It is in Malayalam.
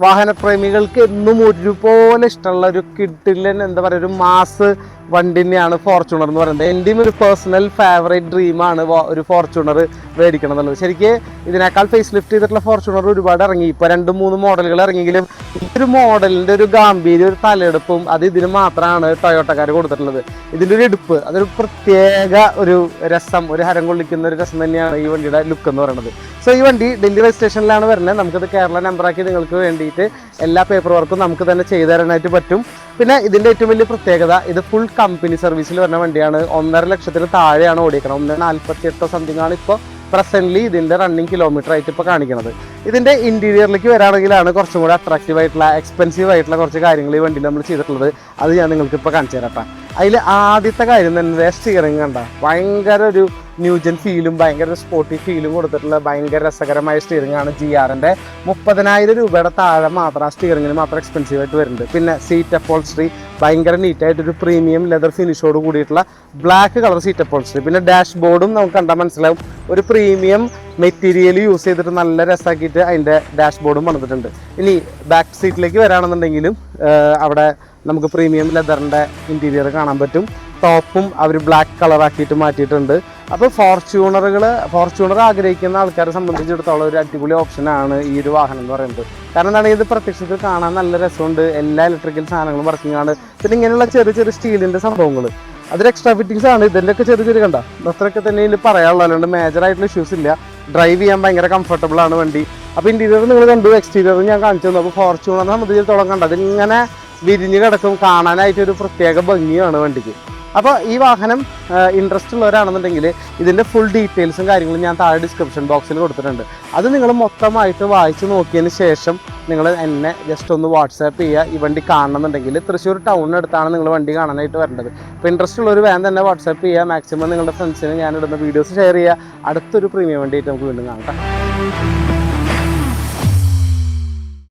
വാഹനപ്രേമികൾക്ക് എന്നും ഒരുപോലെ ഇഷ്ടമുള്ള ഒരു കിഡിലൻ എന്താ പറയുക ഒരു മാസ് വണ്ടി തന്നെയാണ് ഫോർച്യൂണർ എന്ന് പറയുന്നത്. എൻ്റെയും ഒരു പേഴ്സണൽ ഫേവറേറ്റ് ഡ്രീമാണ് ഒരു ഫോർച്യൂണർ മേടിക്കണം എന്നുള്ളത്. ശരിക്കും ഇതിനേക്കാൾ ഫേസ് ലിഫ്റ്റ് ചെയ്തിട്ടുള്ള ഫോർച്യൂണർ ഒരുപാട് ഇറങ്ങി. ഇപ്പോൾ 2-3 മോഡലുകൾ ഇറങ്ങിയെങ്കിലും ഈ ഒരു മോഡലിൻ്റെ ഒരു ഗാംഭീര്യം, ഒരു തലയെടുപ്പും അത് ഇതിന് മാത്രമാണ് ടൊയോട്ടക്കാർ കൊടുത്തിട്ടുള്ളത്. ഇതിൻ്റെ ഒരു എടുപ്പ് അതൊരു പ്രത്യേക ഒരു രസം, ഒരു ഹരം കൊള്ളിക്കുന്ന ഒരു രസം തന്നെയാണ് ഈ വണ്ടിയുടെ ലുക്ക് എന്ന് പറയുന്നത്. സോ ഈ വണ്ടി ഡൽഹി രജിസ്ട്രേഷനിലാണ് വരുന്നത്. നമുക്കത് കേരള നമ്പറാക്കി നിങ്ങൾക്ക് വേണ്ടിയിട്ട് എല്ലാ പേപ്പർ വർക്കും നമുക്ക് തന്നെ ചെയ്തു തരാനായിട്ട് പറ്റും. പിന്നെ ഇതിൻ്റെ ഏറ്റവും വലിയ പ്രത്യേകത, ഇത് ഫുൾ കമ്പനി സർവീസിൽ വരുന്ന വണ്ടിയാണ്. 1.5 ലക്ഷത്തിന് താഴെയാണ് ഓടിക്കണം. 1.48 സംതിങ് ആണ് ഇപ്പോൾ പ്രസൻ്റ്ലി ഇതിൻ്റെ റണ്ണിങ് കിലോമീറ്റർ ആയിട്ട് ഇപ്പോൾ കാണിക്കുന്നത്. ഇതിൻ്റെ ഇൻറ്റീരിയറിലേക്ക് വരാണെങ്കിലാണ് കുറച്ചും കൂടി അട്രാക്റ്റീവ് ആയിട്ടുള്ള, എക്സ്പെൻസീവ് ആയിട്ടുള്ള കുറച്ച് കാര്യങ്ങൾ ഈ വണ്ടിയിൽ നമ്മൾ ചെയ്തിട്ടുള്ളത്. അത് ഞാൻ നിങ്ങൾക്ക് ഇപ്പോൾ കാണിച്ചു തരാം. അതിൽ ആദ്യത്തെ കാര്യം തന്നെ സ്റ്റിയറിംഗ് കണ്ട ഭയങ്കര ഒരു ന്യൂജൻ ഫീലും ഭയങ്കര സ്പോർട്ടി ഫീലും കൊടുത്തിട്ടുള്ള ഭയങ്കര രസകരമായ സ്റ്റിയറിംഗ് ആണ് GR-ൻ്റെ. 30,000 രൂപയുടെ താഴെ മാത്രം ആ സ്റ്റിയറിംഗിന് മാത്രം എക്സ്പെൻസീവ് ആയിട്ട് വരുന്നുണ്ട്. പിന്നെ സീറ്റ് അപ്പോൾസ്ട്രി ഭയങ്കര നീറ്റായിട്ടൊരു പ്രീമിയം ലെതർ ഫിനിഷോട് കൂടിയിട്ടുള്ള ബ്ലാക്ക് കളർ സീറ്റ് അപ്പോൾസ്ട്രി. പിന്നെ ഡാഷ് ബോർഡും നമുക്ക് കണ്ടാൽ മനസ്സിലാവും ഒരു പ്രീമിയം മെറ്റീരിയൽ യൂസ് ചെയ്തിട്ട് നല്ല രസമാക്കിയിട്ട് അതിൻ്റെ ഡാഷ് ബോർഡും വന്നിട്ടുണ്ട്. ഇനി ബാക്ക് സീറ്റിലേക്ക് വരാണെന്നുണ്ടെങ്കിലും അവിടെ നമുക്ക് പ്രീമിയം ലെതറിൻ്റെ ഇൻറ്റീരിയർ കാണാൻ പറ്റും. ടോപ്പും അവർ ബ്ലാക്ക് കളറാക്കിയിട്ട് മാറ്റിയിട്ടുണ്ട്. അപ്പോൾ ഫോർച്യൂണർ ആഗ്രഹിക്കുന്ന ആൾക്കാരെ സംബന്ധിച്ചിടത്തോളം ഒരു അടിപൊളി ഓപ്ഷനാണ് ഈ ഒരു വാഹനം എന്ന് പറയുന്നത്. കാരണം എന്താണ്, ഇത് പ്രത്യക്ഷത്തിൽ കാണാൻ നല്ല രസമുണ്ട്. എല്ലാ ഇലക്ട്രിക്കൽ സാധനങ്ങളും വർക്കിംഗ് ആണ്. പിന്നെ ഇങ്ങനെയുള്ള ചെറിയ ചെറിയ സ്റ്റീലിൻ്റെ സംഭവങ്ങൾ അതൊരു എക്സ്ട്രാ ഫിറ്റിങ്സ് ആണ്. ഇതിൻ്റെയൊക്കെ ചെറിയ കണ്ട അത്രയൊക്കെ തന്നെ ഇതിൽ പറയാനുള്ളൂ. അല്ലാണ്ട് മേജറായിട്ടുള്ള ഇഷ്യൂസ് ഇല്ല. ഡ്രൈവ് ചെയ്യാൻ ഭയങ്കര കംഫർട്ടബിൾ ആണ് വണ്ടി. അപ്പോൾ ഇൻറ്റീരിയർ നിങ്ങൾ കണ്ടു, എക്സ്റ്റീരിയർ ഞാൻ കാണിച്ചു തന്നു. അപ്പോൾ ഫോർച്യൂണറിനെ സംബന്ധിച്ചിടത്തോളം കണ്ട അതിങ്ങനെ വിരിഞ്ഞ് കിടക്കും, കാണാനായിട്ടൊരു പ്രത്യേക ഭംഗിയാണ് വണ്ടിക്ക്. അപ്പോൾ ഈ വാഹനം ഇൻട്രസ്റ്റ് ഉള്ളവരാണെന്നുണ്ടെങ്കിൽ ഇതിൻ്റെ ഫുൾ ഡീറ്റെയിൽസും കാര്യങ്ങളും ഞാൻ താഴെ ഡിസ്ക്രിപ്ഷൻ ബോക്സിൽ കൊടുത്തിട്ടുണ്ട്. അത് നിങ്ങൾ മൊത്തമായിട്ട് വായിച്ച് നോക്കിയതിന് ശേഷം നിങ്ങൾ എന്നെ ജസ്റ്റ് ഒന്ന് വാട്സാപ്പ് ചെയ്യുക. ഈ വണ്ടി കാണണമെന്നുണ്ടെങ്കിൽ തൃശ്ശൂർ ടൗണിനടുത്താണ് നിങ്ങൾ വണ്ടി കാണാനായിട്ട് വരേണ്ടത്. അപ്പോൾ ഇൻട്രസ്റ്റ് ഉള്ളവർ വേഗം തന്നെ വാട്സാപ്പ് ചെയ്യുക. മാക്സിമം നിങ്ങളുടെ ഫ്രണ്ട്സിന് ഞാനിടുന്ന വീഡിയോസ് ഷെയർ ചെയ്യുക. അടുത്തൊരു പ്രീമിയം വണ്ടിയായിട്ട് നമുക്ക് വീണ്ടും കാണാം.